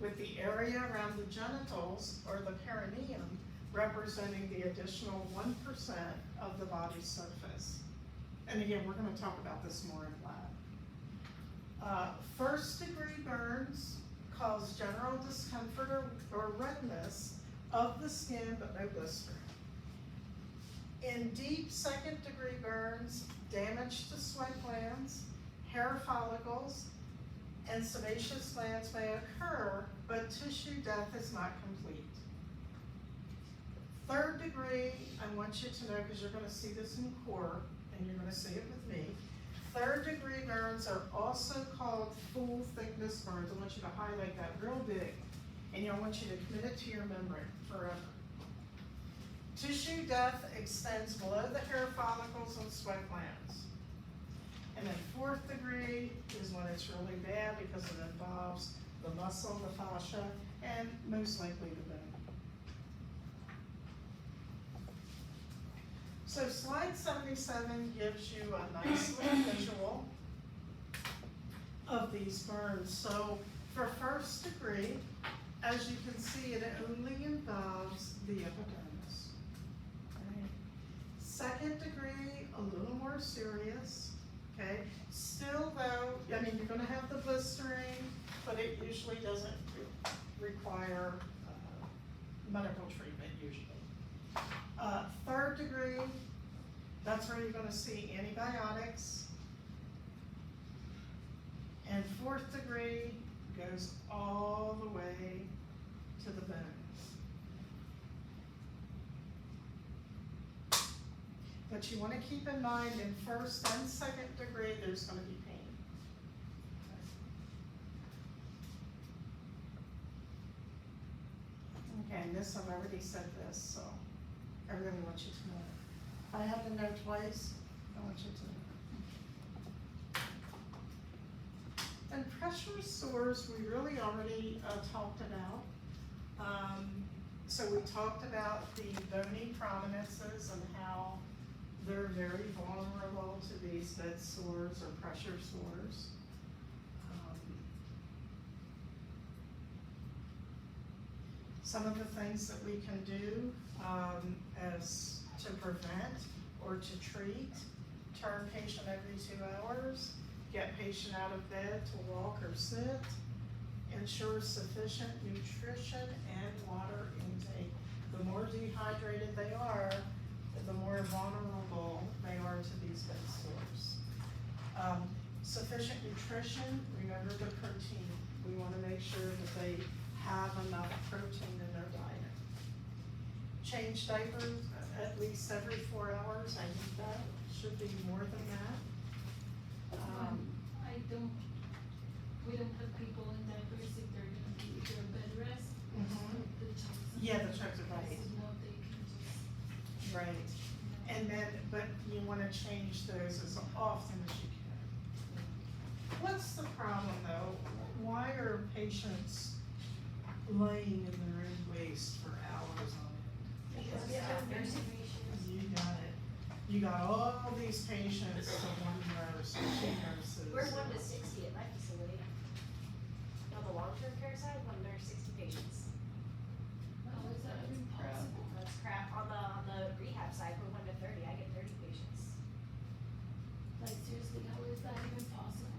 A: with the area around the genitals or the perineum representing the additional 1% of the body's surface. And again, we're gonna talk about this more in lab. First degree burns cause general discomfort or redness of the skin, but no blistering. In deep second degree burns, damage to sweat glands, hair follicles, and sebaceous glands may occur, but tissue death is not complete. Third degree, I want you to know, because you're gonna see this in core, and you're gonna see it with me. Third degree burns are also called full thickness burns. I want you to highlight that real big, and I want you to commit it to your memory forever. Tissue death extends below the hair follicles and sweat glands. And then fourth degree is when it's really bad because it involves the muscle, the fascia, and most likely the bone. So slide 77 gives you a nice little visual of these burns. So for first degree, as you can see, it only involves the epidermis. Right. Second degree, a little more serious, okay? Still though, I mean, you're gonna have the blistering, but it usually doesn't require medical treatment usually. Third degree, that's where you're gonna see antibiotics. And fourth degree goes all the way to the bone. But you wanna keep in mind, in first and second degree, there's gonna be pain. Okay, and this, I've already said this, so I really want you to know it. If I have to know twice, I want you to know. And pressure sores, we really already talked about. So we talked about the bony prominences and how they're very vulnerable to these bed sores or pressure sores. Some of the things that we can do as to prevent or to treat: turn patient every 2 hours, get patient out of bed to walk or sit, ensure sufficient nutrition and water intake. The more dehydrated they are, the more vulnerable they are to these bed sores. Sufficient nutrition, remember the protein. We wanna make sure that they have enough protein in their diet. Change diapers at least every 4 hours. I need that, should be more than that.
E: We don't put people in diapers if they're gonna be either bed rest or
A: Mhm.
E: the children.
A: Yeah, the children, right.
E: So no, they can just,
A: Right, and then, but you wanna change those as often as you can. What's the problem though? Why are patients laying in their own waste for hours on end?
D: Because we have nursing patients.
A: You got it. You got all these patients to one nurse, or 2 nurses.
D: We're 1 to 60 at my facility. On the long-term care side, 1 nurse, 60 patients.
E: how is that even possible?
D: That's crap. On the rehab side, we're 1 to 30, I get 30 patients.
E: Like seriously, how is that even possible?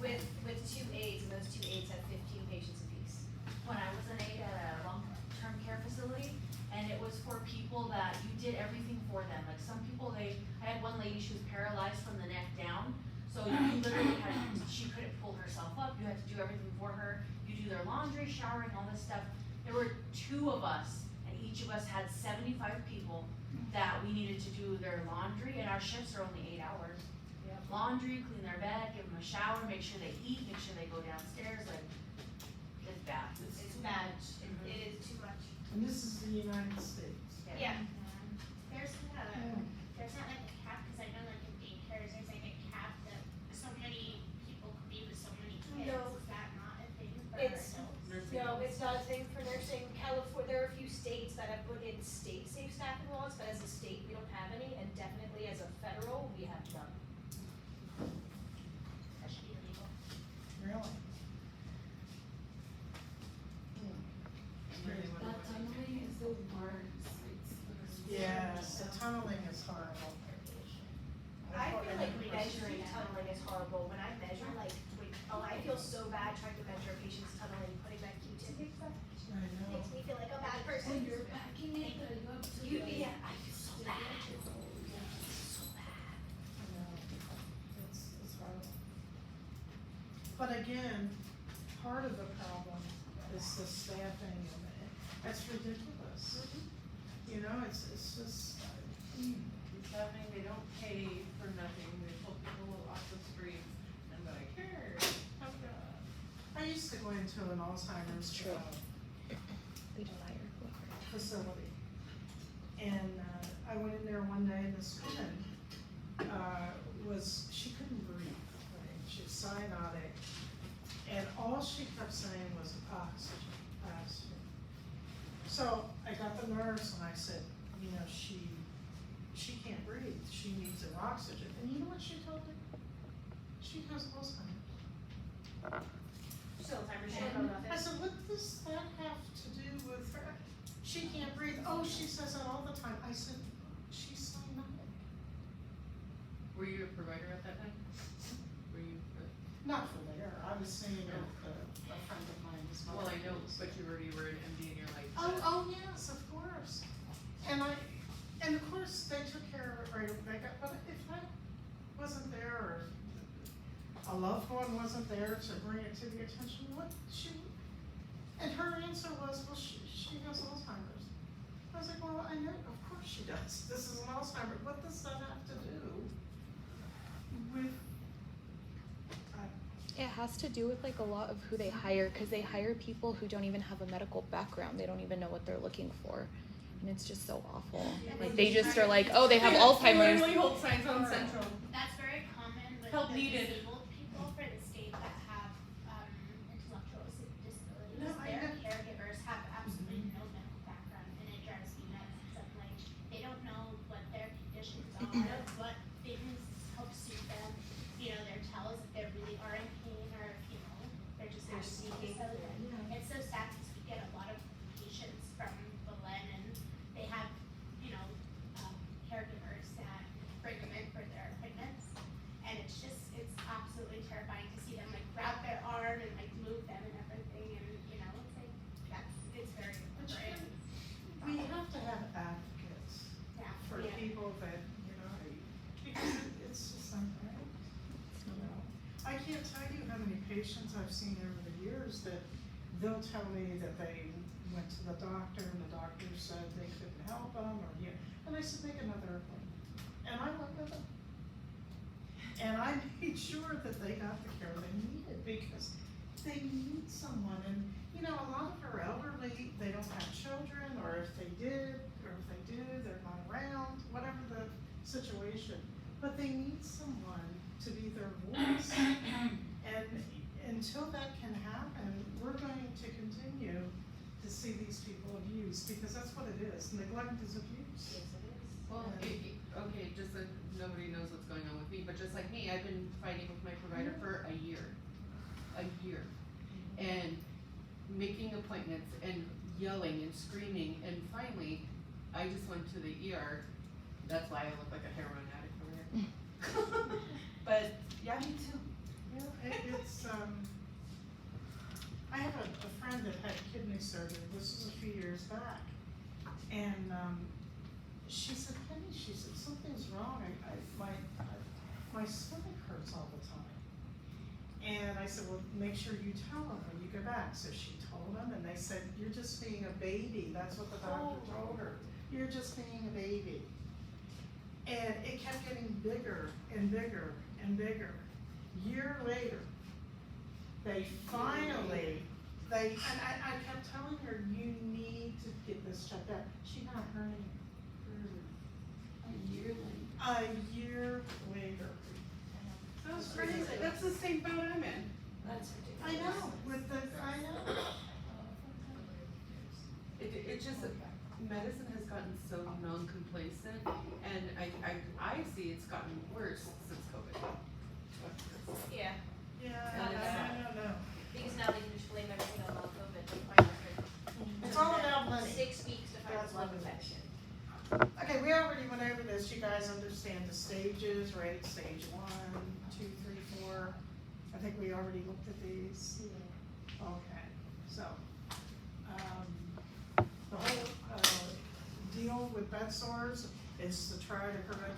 D: With 2 aides, and those 2 aides have 15 patients apiece.
F: When I was an aide at a long-term care facility, and it was for people that you did everything for them. Like some people, I had one lady, she was paralyzed from the neck down, so you literally she couldn't pull herself up, you had to do everything for her. You do their laundry, showering, all this stuff. There were 2 of us, and each of us had 75 people that we needed to do their laundry, and our shifts are only 8 hours.
D: Yep.
F: Laundry, clean their bed, give them a shower, make sure they eat, make sure they go downstairs, like, it's bad.
D: It's
F: too
D: bad.
F: much.
G: It is too much.
A: And this is the United States.
G: Yeah. There's not like a cap, cause I know like in daycares, there's like a cap that so many people could be with so many kids.
D: No.
G: Is that not a thing for
D: It's-
G: adults?
C: Nursing
D: No,
C: homes.
D: it's not a thing for nursing. California, there are a few states that have put in state safe staffing laws, but as a state, we don't have any, and definitely as a federal, we have none.
G: That should be illegal.
A: Really?
C: Really wanna
E: That
C: work.
E: tunneling is the worst. It's the
A: Yes, the tunneling is horrible.
D: I feel like
G: Like,
D: measuring
G: yeah.
D: tunneling is horrible. When I measure, like, I feel so bad trying to measure a patient's tunneling, putting that Q-tip and stuff.
A: I know.
D: Makes me feel like a bad person.
E: When you're packing it, that you have to.
D: You,
E: like,
D: yeah, I feel so bad. So bad.
A: I know. It's horrible. But again, part of the problem is the staffing and that's ridiculous. You know, it's just,
C: It's happening, they don't pay for nothing, they pull people off the streets, and they're like, here, have that.
A: I used to go into an Alzheimer's facility. And I went in there one day and this woman she couldn't breathe, right? She was cyanotic. And all she kept saying was oxygen, oxygen. So I got the nurse and I said, you know, she can't breathe, she needs her oxygen. And you know what she told me? She has Alzheimer's.
D: So if I
A: And
D: should know
A: I
D: nothing.
A: said, what does that have to do with her? She can't breathe. Oh, she says that all the time. I said, she's cyanotic.
C: Were you a provider at that time? Were you,
A: Not for there. I was seeing a friend of mine. His
C: well,
A: mother
C: I know,
A: was-
C: but you were an MD and you're like.
A: Oh, yes, of course. And of course, they took care of it right away. But if I wasn't there or a loved one wasn't there to bring it to the attention, and her answer was, well, she has Alzheimer's. I was like, well, I know, of course she does, this is an Alzheimer's, what does that have to do with?
H: It has to do with like a lot of who they hire, because they hire people who don't even have a medical background. They don't even know what they're looking for, and it's just so awful. Like they just are like, oh, they have Alzheimer's.
C: Literally hold signs on Central.
G: That's very common with
C: Help
G: the
C: needed.
G: disabled people for the state that have, intellectual disabilities.
A: No, I
G: Their
A: know.
G: caregivers have absolutely no medical background, and it drives me nuts, except like, they don't know what their conditions are, what things help suit them. You know, their tells if they really are in pain, or if, you know, they're just having
D: seeking.
G: episodes. It's so sad because we get a lot of patients from Belen, and they have, you know, caregivers that bring them in for their appointments. And it's absolutely terrifying to see them like grab their arm and like move them and everything, and you know, it's like, it's very frustrating.
A: We have to have advocates
G: Yeah.
A: for
G: Yeah.
A: people that, you know, because it's just unfair. You know, I can't tell you how many patients I've seen over the years that they'll tell me that they went to the doctor and the doctor said they couldn't help them, or and I said, make another appointment. And I went with them. And I made sure that they got the care they needed, because they need someone. And, you know, a lot of our elderly, they don't have children, or if they did, or if they do, they're not around, whatever the situation. But they need someone to be their voice. And until that can happen, we're going to continue to see these people abused, because that's what it is. Neglect is abuse.
D: Yes, it is.
C: Well, okay, just like nobody knows what's going on with me, but just like me, I've been fighting with my provider for a year. And making appointments and yelling and screaming, and finally, I just went to the ER. That's why I look like a heroin addict over here. But, yeah, me too.
A: Yeah, it's, I have a friend that had kidney surgery, this was a few years back. And, she said, Penny, she said, something's wrong, my stomach hurts all the time. And I said, well, make sure you tell them when you go back. So she told them, and they said, you're just being a baby, that's what the doctor told her. You're just being a baby. And it kept getting bigger and bigger and bigger. Year later, they finally, and I kept telling her, you need to get this checked out. She got a hernia. A year later.
C: That's crazy. That's the same boat I'm in.
D: That's
A: I
D: ridiculous.
A: know, I know.
C: It just, medicine has gotten so non-complacent, and I see it's gotten worse since COVID.
D: Yeah,
A: Yeah,
C: And it's
A: I don't know.
D: because now they can just blame everything on COVID, quite frankly.
A: It's all about money.
D: 6 weeks to find
A: That's
D: a lung
A: what it is.
D: infection.
A: Okay, we already went over this, you guys understand the stages, right? Stage 1, 2, 3, 4. I think we already looked at these. Okay, so, the whole, deal with bed sores is to try to prevent